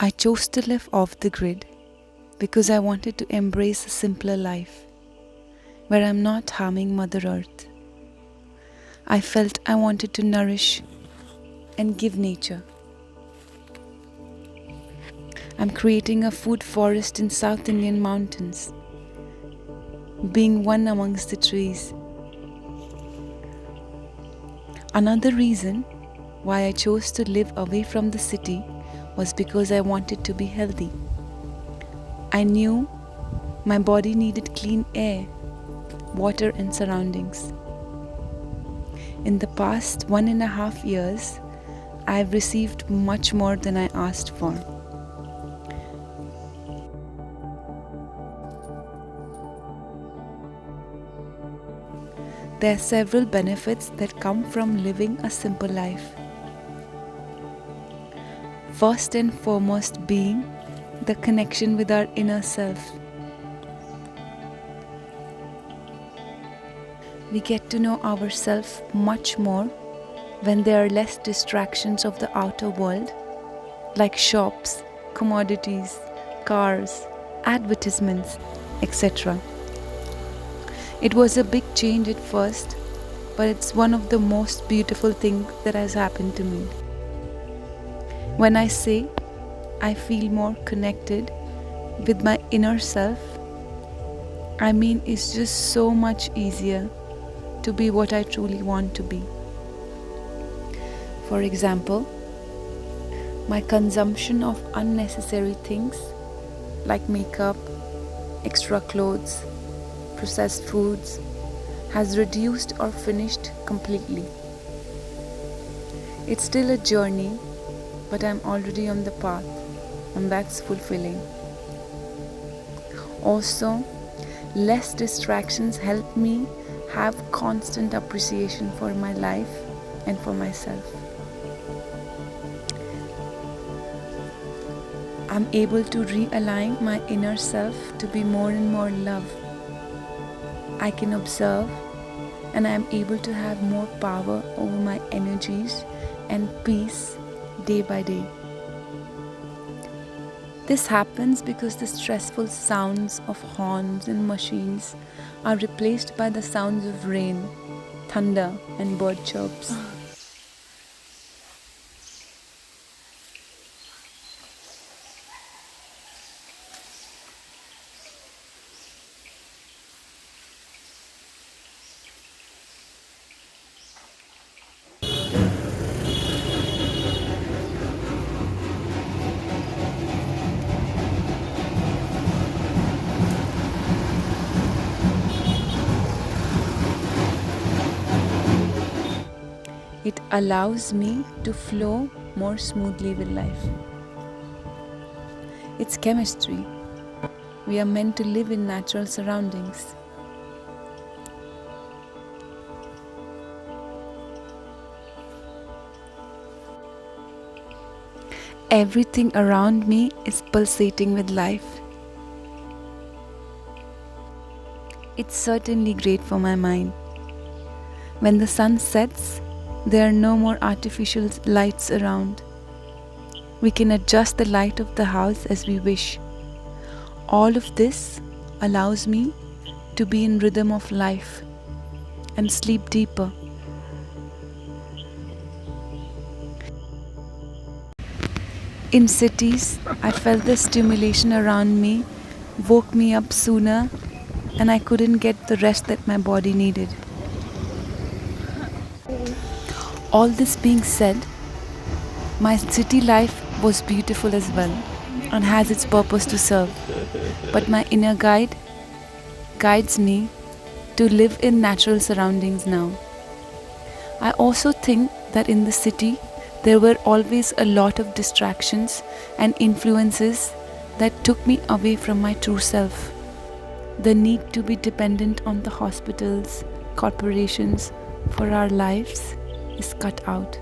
I chose to live off the grid because I wanted to embrace a simpler life where I'm not harming Mother Earth. I felt I wanted to nourish and give nature. I'm creating a food forest in South Indian mountains, being one amongst the trees. Another reason why I chose to live away from the city was because I wanted to be healthy. I knew my body needed clean air, water and surroundings. In the past 1.5 years, I have received much more than I asked for. There are several benefits that come from living a simple life. First and foremost being the connection with our inner self. We get to know ourselves much more when there are less distractions of the outer world, like shops, commodities, cars, advertisements, etc. It was a big change at first, but it's one of the most beautiful things that has happened to me. When I say I feel more connected with my inner self, I mean it's just so much easier to be what I truly want to be. For example, my consumption of unnecessary things like makeup, extra clothes, processed foods has reduced or finished completely. It's still a journey, but I'm already on the path, and that's fulfilling. Also, less distractions help me have constant appreciation for my life and for myself. I'm able to realign my inner self to be more and more love. I can observe and I am able to have more power over my energies and peace day by day. This happens because the stressful sounds of horns and machines are replaced by the sounds of rain, thunder, and bird chirps. It allows me to flow more smoothly with life. It's chemistry. We are meant to live in natural surroundings. Everything around me is pulsating with life. It's certainly great for my mind. When the sun sets, there are no more artificial lights around. We can adjust the light of the house as we wish. All of this allows me to be in rhythm of life and sleep deeper. In cities, I felt the stimulation around me woke me up sooner and I couldn't get the rest that my body needed. All this being said, my city life was beautiful as well and has its purpose to serve. But my inner guide guides me to live in natural surroundings now. I also think that in the city, there were always a lot of distractions and influences that took me away from my true self. The need to be dependent on the hospitals, corporations for our lives is cut out.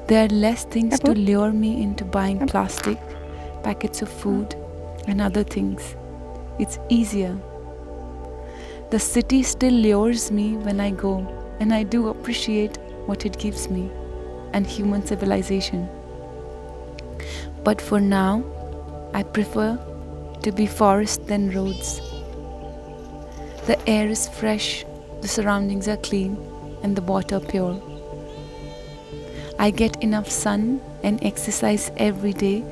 There are less things to lure me into buying plastic, packets of food, and other things. It's easier. The city still lures me when I go, and I do appreciate what it gives me and human civilization. But for now, I prefer to be forest than roads. The air is fresh, the surroundings are clean, and the water pure. I get enough sun and exercise every day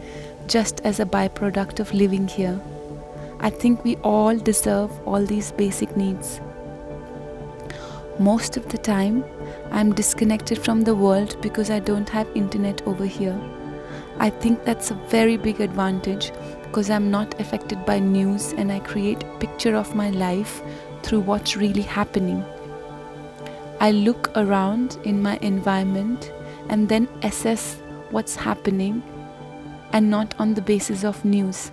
just as a byproduct of living here. I think we all deserve all these basic needs. Most of the time, I'm disconnected from the world because I don't have internet over here. I think that's a very big advantage because I'm not affected by news and I create a picture of my life through what's really happening. I look around in my environment and then assess what's happening and not on the basis of news.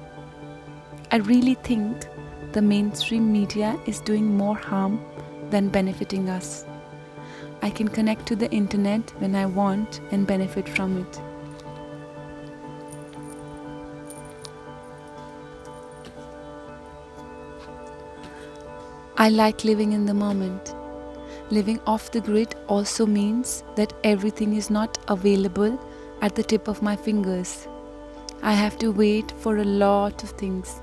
I really think the mainstream media is doing more harm than benefiting us. I can connect to the internet when I want and benefit from it. I like living in the moment. Living off the grid also means that everything is not available at the tip of my fingers. I have to wait for a lot of things.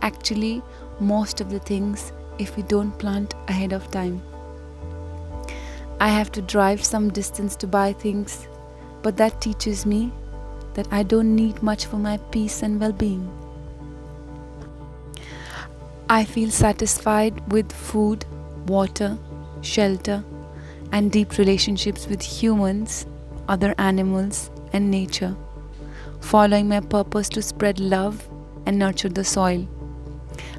Actually, most of the things if we don't plant ahead of time. I have to drive some distance to buy things, but that teaches me that I don't need much for my peace and well-being. I feel satisfied with food, water, shelter, and deep relationships with humans, other animals, and nature, following my purpose to spread love and nurture the soil.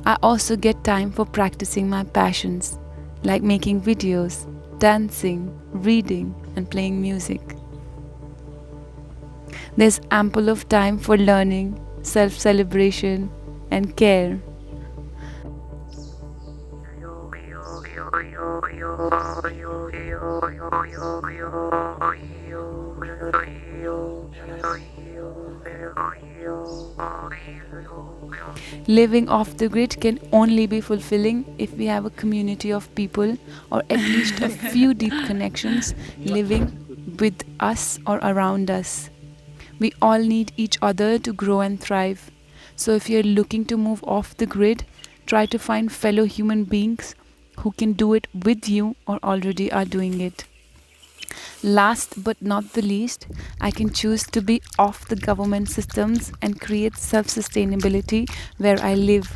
I also get time for practicing my passions, like making videos, dancing, reading, and playing music. There's ample of time for learning, self-celebration, and care. Living off the grid can only be fulfilling if we have a community of people or at least a few deep connections living with us or around us. We all need each other to grow and thrive. So if you're looking to move off the grid, try to find fellow human beings who can do it with you or already are doing it. Last but not the least, I can choose to be off the government systems and create self sustainability where I live.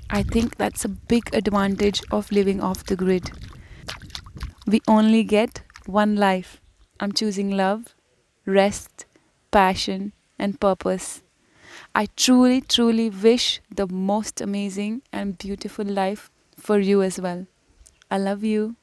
I think that's a big advantage of living off the grid. We only get one life. I'm choosing love, rest, passion, and purpose. I truly, truly wish the most amazing and beautiful life for you as well. I love you.